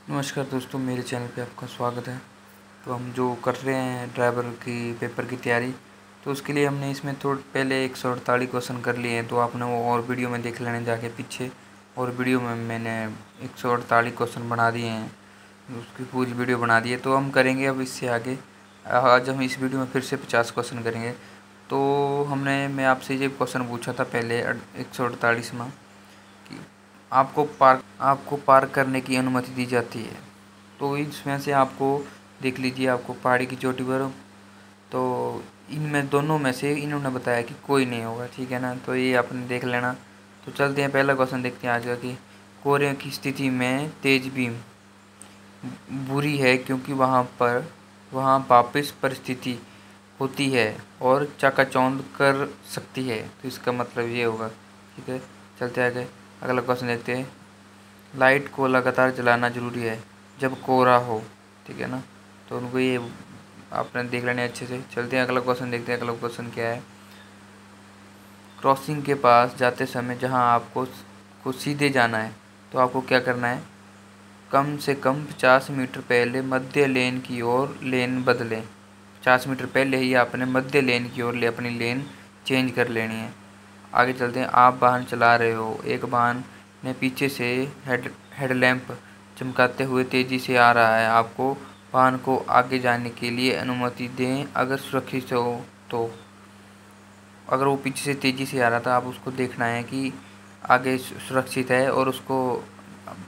नमस्कार दोस्तों, मेरे चैनल पे आपका स्वागत है। तो हम जो कर रहे हैं ड्राइवर की पेपर की तैयारी, तो उसके लिए हमने इसमें थोड़ा पहले 148 क्वेश्चन कर लिए हैं। तो आपने वो और वीडियो में देख लेने जाके पीछे, और वीडियो में मैंने 148 क्वेश्चन बना दिए हैं, उसकी पूरी वीडियो बना दी है। तो हम करेंगे अब इससे आगे। आज हम इस वीडियो में फिर से 50 क्वेश्चन करेंगे। तो मैं आपसे ये क्वेश्चन पूछा था पहले 148वां कि आपको पार्क करने की अनुमति दी जाती है। तो इसमें से आपको देख लीजिए, आपको पहाड़ी की चोटी पर, तो इनमें दोनों में से इन्होंने बताया कि कोई नहीं होगा, ठीक है ना। तो ये आपने देख लेना। तो चलते हैं, पहला क्वेश्चन देखते हैं आज का कि कोहरे की स्थिति में तेज बीम बुरी है क्योंकि वहाँ वापस परिस्थिति होती है और चकाचौंध कर सकती है। तो इसका मतलब ये होगा, ठीक है। चलते आगे, अगला क्वेश्चन देखते हैं। लाइट को लगातार जलाना जरूरी है जब कोहरा हो, ठीक है ना। तो उनको ये आपने देख लेना अच्छे से। चलते हैं, अगला क्वेश्चन देखते हैं। अगला क्वेश्चन क्या है। क्रॉसिंग के पास जाते समय जहां आपको सीधे जाना है, तो आपको क्या करना है, कम से कम 50 मीटर पहले मध्य लेन की ओर लेन बदलें। 50 मीटर पहले ही आपने मध्य लेन की ओर अपनी लेन चेंज कर लेनी है। आगे चलते हैं। आप वाहन चला रहे हो, एक वाहन ने पीछे से हेडलैम्प चमकाते हुए तेज़ी से आ रहा है। आपको वाहन को आगे जाने के लिए अनुमति दें अगर सुरक्षित हो तो। अगर वो पीछे से तेज़ी से आ रहा था, आप उसको देखना है कि आगे सुरक्षित है और उसको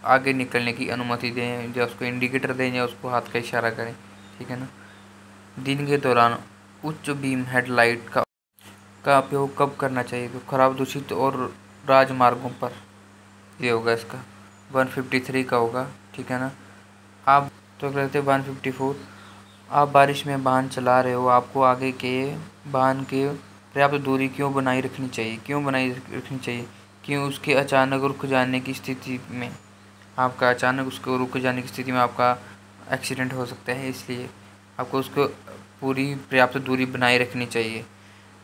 आगे निकलने की अनुमति दें, या उसको इंडिकेटर दें या उसको हाथ का इशारा करें, ठीक है ना। दिन के दौरान उच्च बीम हेडलाइट का उपयोग कब करना चाहिए, तो खराब, दूषित और राजमार्गों पर। ये होगा इसका 153 का होगा, ठीक है ना। आप तो कहते हैं 154। आप बारिश में वाहन चला रहे हो, आपको आगे के वाहन के पर्याप्त दूरी क्यों बनाए रखनी चाहिए, क्यों उसके अचानक रुक जाने की स्थिति में आपका एक्सीडेंट हो सकता है, इसलिए आपको उसको पूरी पर्याप्त दूरी बनाए रखनी चाहिए।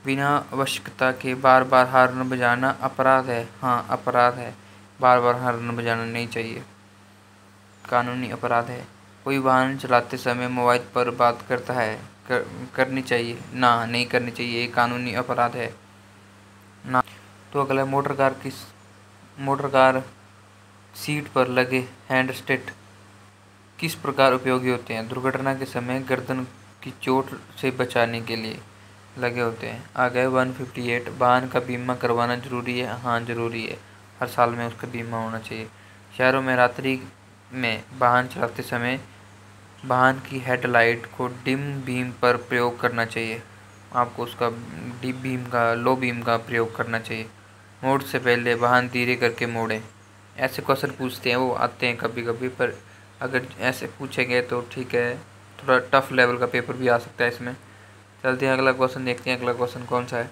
बिना आवश्यकता के बार बार हॉर्न बजाना अपराध है। हाँ, अपराध है, बार बार हॉर्न बजाना नहीं चाहिए, कानूनी अपराध है। कोई वाहन चलाते समय मोबाइल पर बात करता है, करनी चाहिए ना, नहीं करनी चाहिए, ये कानूनी अपराध है ना। तो अगला, मोटर कार सीट पर लगे हैंड रेस्ट किस प्रकार उपयोगी होते हैं। दुर्घटना के समय गर्दन की चोट से बचाने के लिए लगे होते हैं। आगे 158। वाहन का बीमा करवाना जरूरी है। हाँ, जरूरी है, हर साल में उसका बीमा होना चाहिए। शहरों में रात्रि में वाहन चलाते समय वाहन की हेडलाइट को डिम बीम पर प्रयोग करना चाहिए। आपको उसका लो बीम का प्रयोग करना चाहिए। मोड़ से पहले वाहन धीरे करके मोड़ें। ऐसे क्वेश्चन पूछते हैं, वो आते हैं कभी कभी, पर अगर ऐसे पूछेंगे तो ठीक है, थोड़ा टफ लेवल का पेपर भी आ सकता है इसमें। चलते हैं, अगला क्वेश्चन देखते हैं। अगला क्वेश्चन कौन सा है,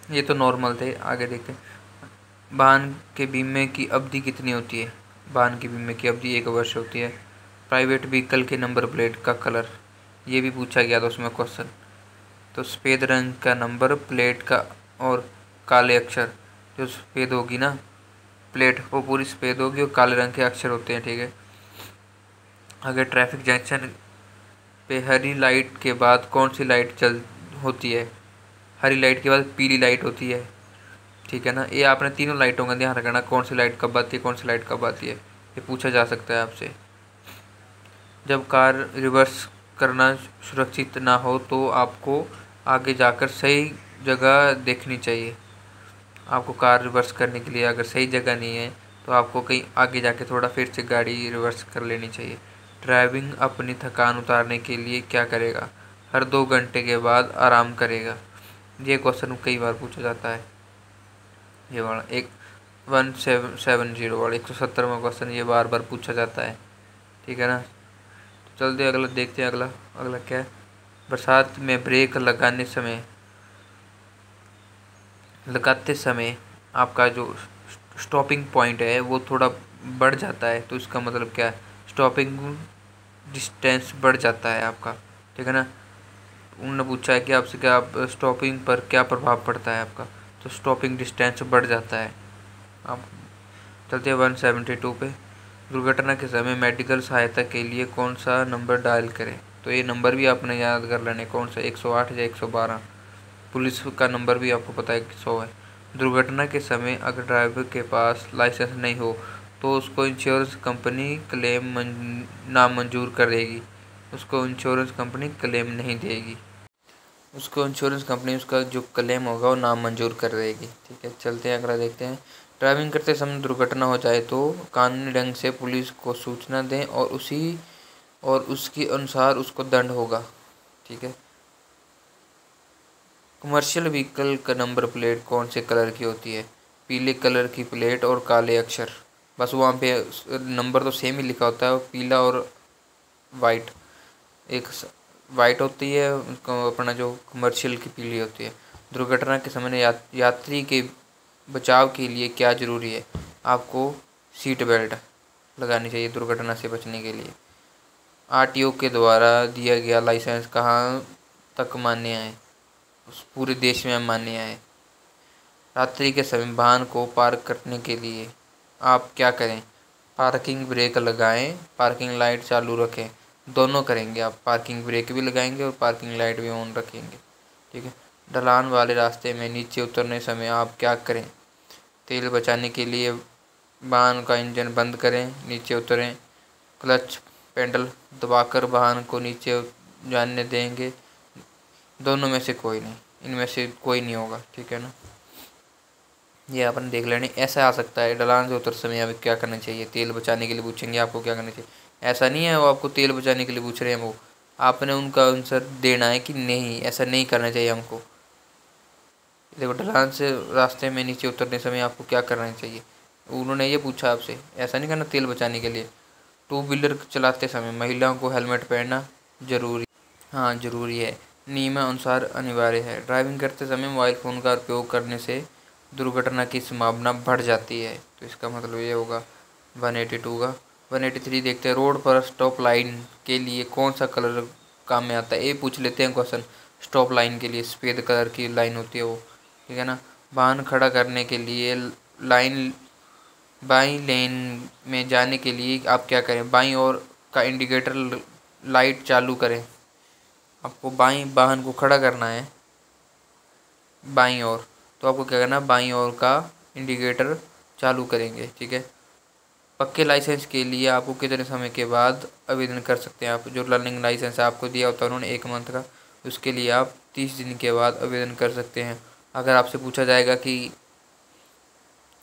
ये तो नॉर्मल थे, आगे देखते हैं। वाहन के बीमे की अवधि कितनी होती है। वाहन के बीमे की अवधि 1 वर्ष होती है। प्राइवेट व्हीकल के नंबर प्लेट का कलर, ये भी पूछा गया था उसमें क्वेश्चन। तो सफ़ेद रंग का नंबर प्लेट का और काले अक्षर, जो सफ़ेद होगी ना प्लेट, वो पूरी सफ़ेद होगी और काले रंग के अक्षर होते हैं, ठीक है। अगर ट्रैफिक जंक्शन पे हरी लाइट के बाद कौन सी लाइट चल होती है। हरी लाइट के बाद पीली लाइट होती है, ठीक है ना। ये आपने तीनों लाइटों का ध्यान रखना, कौन सी लाइट कब आती है, कौन सी लाइट कब आती है, ये पूछा जा सकता है आपसे। जब कार रिवर्स करना सुरक्षित ना हो तो आपको आगे जाकर सही जगह देखनी चाहिए। आपको कार रिवर्स करने के लिए अगर सही जगह नहीं है तो आपको कहीं आगे जाके थोड़ा फिर से गाड़ी रिवर्स कर लेनी चाहिए। ड्राइविंग अपनी थकान उतारने के लिए क्या करेगा, हर 2 घंटे के बाद आराम करेगा। ये क्वेश्चन कई बार पूछा जाता है, ये वाला 1770 वाला 170वां क्वेश्चन, ये बार बार पूछा जाता है, ठीक है ना। तो चलते अगला देखते हैं। अगला अगला क्या है। बरसात में ब्रेक लगाते समय आपका जो स्टॉपिंग पॉइंट है वो थोड़ा बढ़ जाता है, तो इसका मतलब क्या है, स्टॉपिंग डिस्टेंस बढ़ जाता है आपका, ठीक है ना। उन्होंने पूछा है कि आपसे क्या आप स्टॉपिंग पर क्या प्रभाव पड़ता है आपका, तो स्टॉपिंग डिस्टेंस बढ़ जाता है। आप चलते हैं 172 पे। दुर्घटना के समय मेडिकल सहायता के लिए कौन सा नंबर डायल करें? तो ये नंबर भी आपने याद कर लेने, कौन सा, 108 या 112। पुलिस का नंबर भी आपको पता है कि 100 है। दुर्घटना के समय अगर ड्राइवर के पास लाइसेंस नहीं हो तो उसको इंश्योरेंस कंपनी क्लेम नामंजूर करेगी, उसको इंश्योरेंस कंपनी क्लेम नहीं देगी, उसको इंश्योरेंस कंपनी उसका जो क्लेम होगा वो नामंजूर कर देगी। ठीक है, चलते हैं अगला देखते हैं। ड्राइविंग करते समय दुर्घटना हो जाए तो कानूनी ढंग से पुलिस को सूचना दें और उसके अनुसार उसको दंड होगा। ठीक है। कमर्शियल व्हीकल का नंबर प्लेट कौन से कलर की होती है? पीले कलर की प्लेट और काले अक्षर। बस वहाँ पे नंबर तो सेम ही लिखा होता है, पीला और वाइट। एक वाइट होती है अपना जो कमर्शियल की पीली होती है। दुर्घटना के समय यात्री के बचाव के लिए क्या ज़रूरी है? आपको सीट बेल्ट लगानी चाहिए दुर्घटना से बचने के लिए। आरटीओ के द्वारा दिया गया लाइसेंस कहाँ तक मान्य है? उस पूरे देश में मान्य है। रात्रि के समय वाहन को पार्क करने के लिए आप क्या करें? पार्किंग ब्रेक लगाएं, पार्किंग लाइट चालू रखें। दोनों करेंगे आप, पार्किंग ब्रेक भी लगाएंगे और पार्किंग लाइट भी ऑन रखेंगे। ठीक है। ढलान वाले रास्ते में नीचे उतरने समय आप क्या करें? तेल बचाने के लिए वाहन का इंजन बंद करें, नीचे उतरें। क्लच पेडल दबाकर वाहन को नीचे जाने देंगे। दोनों में से कोई नहीं, इनमें से कोई नहीं होगा। ठीक है ना, ये अपन देख लेने। ऐसा आ सकता है, ढलान से उतर समय अब क्या करना चाहिए? तेल बचाने के लिए पूछेंगे आपको क्या करना चाहिए। ऐसा नहीं है वो आपको तेल बचाने के लिए पूछ रहे हैं, वो आपने उनका आंसर देना है कि नहीं ऐसा नहीं करना चाहिए हमको। देखो, ढलान से रास्ते में नीचे उतरने समय आपको क्या करना चाहिए, उन्होंने ये पूछा आपसे। ऐसा नहीं करना तेल बचाने के लिए। टू व्हीलर चलाते समय महिलाओं को हेलमेट पहनना जरूरी, हाँ ज़रूरी है, नियमानुसार अनिवार्य है। ड्राइविंग करते समय मोबाइल फ़ोन का उपयोग करने से दुर्घटना की संभावना बढ़ जाती है। तो इसका मतलब ये होगा 182 का। 183 देखते हैं। रोड पर स्टॉप लाइन के लिए कौन सा कलर काम में आता है? ये पूछ लेते हैं क्वेश्चन। स्टॉप लाइन के लिए सफ़ेद कलर की लाइन होती है वो। ठीक है ना। वाहन खड़ा करने के लिए लाइन बाई लेन में जाने के लिए आप क्या करें? बाईं ओर का इंडिकेटर लाइट चालू करें। आपको बाईं वाहन को खड़ा करना है बाईं ओर, तो आपको क्या करना है? बाईं ओर का इंडिकेटर चालू करेंगे। ठीक है। पक्के लाइसेंस के लिए आपको कितने समय के बाद आवेदन कर सकते हैं? आप जो लर्निंग लाइसेंस आपको दिया होता है उन्होंने 1 मंथ का, उसके लिए आप 30 दिन के बाद आवेदन कर सकते हैं। अगर आपसे पूछा जाएगा कि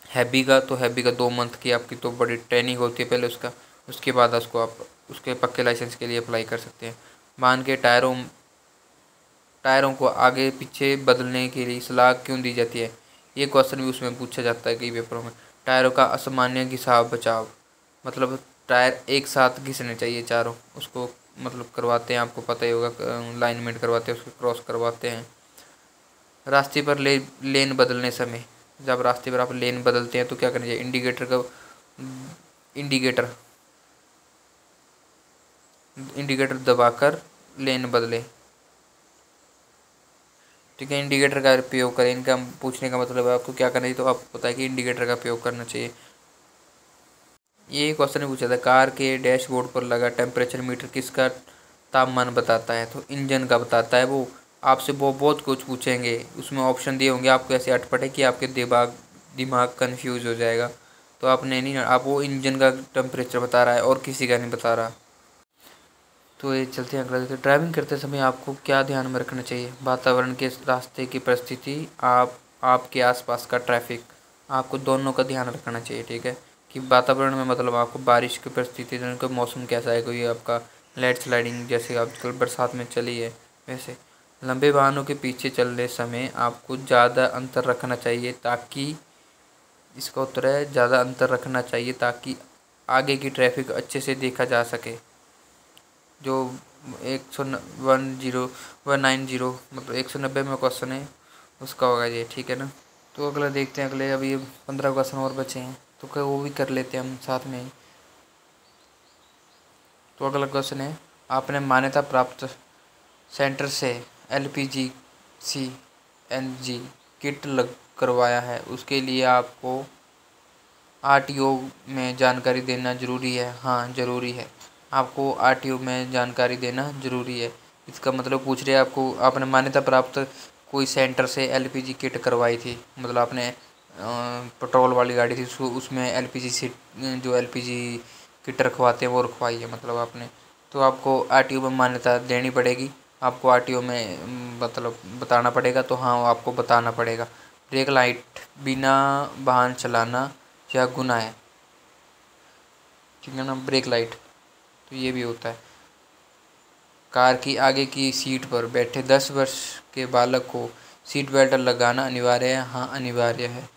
हैवी का, तो हैवी का 2 मंथ की आपकी तो बड़ी ट्रेनिंग होती है पहले उसका, उसके बाद उसको आप उसके पक्के लाइसेंस के लिए अप्लाई कर सकते हैं। वाहन के टायरों को आगे पीछे बदलने के लिए सलाह क्यों दी जाती है? ये क्वेश्चन भी उसमें पूछा जाता है कई पेपरों में। टायरों का असामान्य घिसाव बचाव, मतलब टायर एक साथ घिसने चाहिए चारों, उसको मतलब करवाते हैं, आपको पता ही होगा, लाइनमेंट करवाते हैं, उसको क्रॉस करवाते हैं। रास्ते पर लेन बदलने समय, जब रास्ते पर आप लेन बदलते हैं तो क्या करना चाहिए? इंडिकेटर इंडिकेटर दबाकर लेन बदले। ठीक है, इंडिकेटर का उपयोग करें। इनका पूछने का मतलब है आपको क्या करना चाहिए, तो आपको पता है कि इंडिकेटर का उपयोग करना चाहिए। ये क्वेश्चन पूछा था, कार के डैशबोर्ड पर लगा टेम्परेचर मीटर किसका तापमान बताता है? तो इंजन का बताता है वो। आपसे वो बहुत कुछ पूछेंगे, उसमें ऑप्शन दिए होंगे, आपको ऐसे अटपट है कि आपके दिमाग कन्फ्यूज हो जाएगा। तो आपने नहीं, आप वो इंजन का टेम्परेचर बता रहा है और किसी का नहीं बता रहा। तो ये चलते हैं अगला देखते हैं। ड्राइविंग करते समय आपको क्या ध्यान में रखना चाहिए? वातावरण के, रास्ते की परिस्थिति, आपके आसपास का ट्रैफिक, आपको दोनों का ध्यान रखना चाहिए। ठीक है, कि वातावरण में मतलब आपको बारिश की परिस्थिति, का मौसम कैसा है, कोई आपका लैंड स्लाइडिंग जैसे आजकल बरसात में चली है वैसे। लंबे वाहनों के पीछे चलने समय आपको ज़्यादा अंतर रखना चाहिए ताकि, इसका उत्तर है ज़्यादा अंतर रखना चाहिए ताकि आगे की ट्रैफिक अच्छे से देखा जा सके। जो 190 मतलब 190 में क्वेश्चन है उसका होगा ये। ठीक है ना। तो अगला देखते हैं, अगले अभी 15 क्वेश्चन और बचे हैं तो क्या वो भी कर लेते हैं हम साथ में ही। तो अगला क्वेश्चन है, आपने मान्यता प्राप्त सेंटर से एलपीजी सीएनजी किट लग करवाया है, उसके लिए आपको आरटीओ में जानकारी देना ज़रूरी है? हाँ ज़रूरी है, आपको आरटीओ में जानकारी देना ज़रूरी है। इसका मतलब पूछ रहे हैं आपको, आपने मान्यता प्राप्त कोई सेंटर से एलपीजी किट करवाई थी, मतलब आपने पेट्रोल वाली गाड़ी थी उसमें एलपीजी सीट जो एलपीजी किट रखवाते हैं वो रखवाई है मतलब आपने, तो आपको आरटीओ में मान्यता देनी पड़ेगी। आपको आरटीओ में मतलब बताना पड़ेगा, तो हाँ आपको बताना पड़ेगा। ब्रेक लाइट बिना वाहन चलाना क्या गुनाह है? ठीक है ना, ब्रेक लाइट तो ये भी होता है। कार की आगे की सीट पर बैठे 10 वर्ष के बालक को सीट बेल्ट लगाना अनिवार्य है? हाँ अनिवार्य है,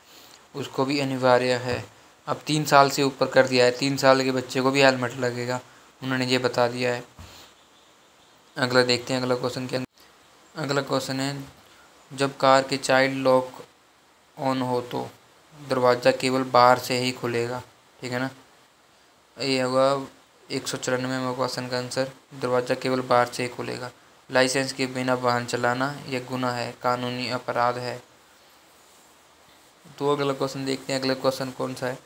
उसको भी अनिवार्य है। अब 3 साल से ऊपर कर दिया है, 3 साल के बच्चे को भी हेलमेट लगेगा, उन्होंने ये बता दिया है। अगला देखते हैं, अगला क्वेश्चन के अंदर अगला क्वेश्चन है, जब कार के चाइल्ड लॉक ऑन हो तो दरवाज़ा केवल बाहर से ही खुलेगा। ठीक है ना, ये होगा 194 क्वेश्चन का आंसर, दरवाज़ा केवल बाहर से ही खुलेगा। लाइसेंस के बिना वाहन चलाना यह गुनाह है, कानूनी अपराध है। तो अगला क्वेश्चन देखते हैं, अगला क्वेश्चन कौन सा है।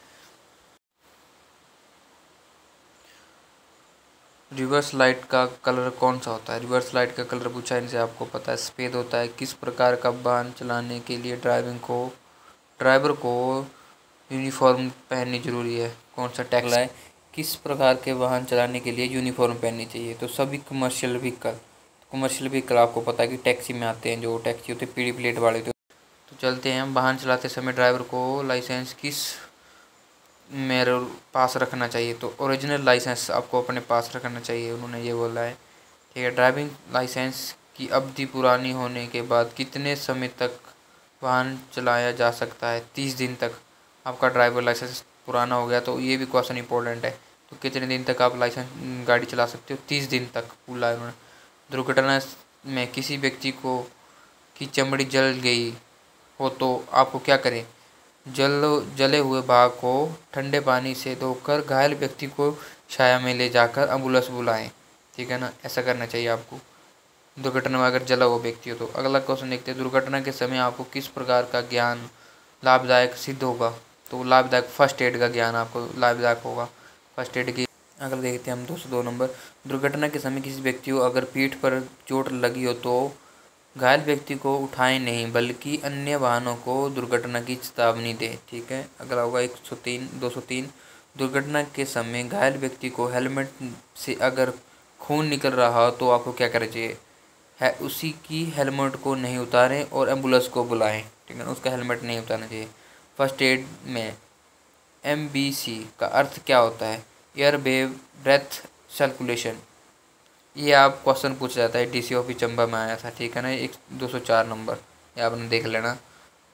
रिवर्स लाइट का कलर कौन सा होता है? रिवर्स लाइट का कलर पूछा है, इनसे आपको पता है सफ़ेद होता है। किस प्रकार का वाहन चलाने के लिए ड्राइवर को यूनिफॉर्म पहननी जरूरी है? कौन सा टैक्स है? किस प्रकार के वाहन चलाने के लिए यूनिफॉर्म पहननी चाहिए? तो सभी कमर्शियल व्हीकल आपको पता है कि टैक्सी में आते हैं, जो टैक्सी होते हैं पीली प्लेट वाले। तो चलते हैं, वाहन चलाते समय ड्राइवर को लाइसेंस किस मेरे पास रखना चाहिए? तो ओरिजिनल लाइसेंस आपको अपने पास रखना चाहिए, उन्होंने ये बोला है। ठीक है, ड्राइविंग लाइसेंस की अवधि पुरानी होने के बाद कितने समय तक वाहन चलाया जा सकता है? 30 दिन तक। आपका ड्राइवर लाइसेंस पुराना हो गया तो ये भी क्वेश्चन इंपॉर्टेंट है, तो कितने दिन तक आप लाइसेंस गाड़ी चला सकते हो? 30 दिन तक बोला है उन्होंने। दुर्घटना में किसी व्यक्ति को की चमड़ी जल गई हो तो आपको क्या करें? जले हुए भाग को ठंडे पानी से धोकर घायल व्यक्ति को छाया में ले जाकर एम्बुलेंस बुलाएं। ठीक है ना, ऐसा करना चाहिए आपको, दुर्घटना में अगर जला हुआ व्यक्ति हो तो। अगला क्वेश्चन देखते हैं, दुर्घटना के समय आपको किस प्रकार का ज्ञान लाभदायक सिद्ध होगा? तो लाभदायक फर्स्ट एड का ज्ञान आपको लाभदायक होगा, फर्स्ट एड की। अगला देखते हैं हम 202 नंबर, दुर्घटना के समय किसी व्यक्ति को अगर पीठ पर चोट लगी हो तो घायल व्यक्ति को उठाएं नहीं बल्कि अन्य वाहनों को दुर्घटना की चेतावनी दें। ठीक है, अगला होगा 203, दुर्घटना के समय घायल व्यक्ति को हेलमेट से अगर खून निकल रहा हो तो आपको क्या करना चाहिए? है उसी की हेलमेट को नहीं उतारें और एम्बुलेंस को बुलाएं। ठीक है, उसका हेलमेट नहीं उतारना चाहिए। फर्स्ट एड में MBC का अर्थ क्या होता है? Air breath circulation. ये आप क्वेश्चन पूछा जाता है, DC ऑफिस चंबा में आया था। ठीक है ना, 204 नंबर, ये आपने देख लेना।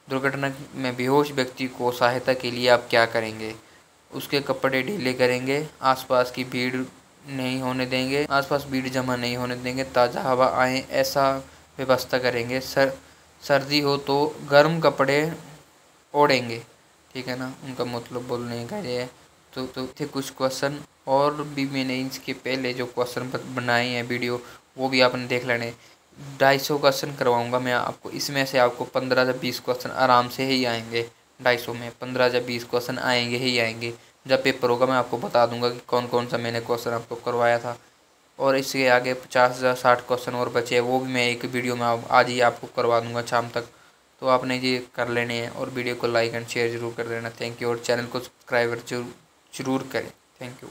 दुर्घटना में बेहोश व्यक्ति को सहायता के लिए आप क्या करेंगे? उसके कपड़े ढीले करेंगे, आसपास भीड़ जमा नहीं होने देंगे, ताज़ा हवा आए ऐसा व्यवस्था करेंगे, सर्दी हो तो गर्म कपड़े ओढ़ेंगे। ठीक है ना, उनका मतलब बोलने का ये है। तो थे कुछ क्वेश्चन, और भी मैंने इसके पहले जो क्वेश्चन बनाए हैं वीडियो वो भी आपने देख लेने। 250 क्वेश्चन करवाऊंगा मैं आपको, इसमें से आपको 15 से 20 क्वेश्चन आराम से ही आएंगे। 250 में 15 से 20 क्वेश्चन आएंगे ही आएंगे। जब पेपर होगा मैं आपको बता दूंगा कि कौन कौन सा मैंने क्वेश्चन आपको करवाया था। और इसके आगे 50 या 60 क्वेश्चन और बचे हैं, वो भी मैं एक वीडियो में आज ही आपको करवा दूंगा शाम तक। तो आपने ये कर लेने हैं, और वीडियो को लाइक एंड शेयर जरूर कर देना। थैंक यू, और चैनल को सब्सक्राइब जरूर करें। Thank you.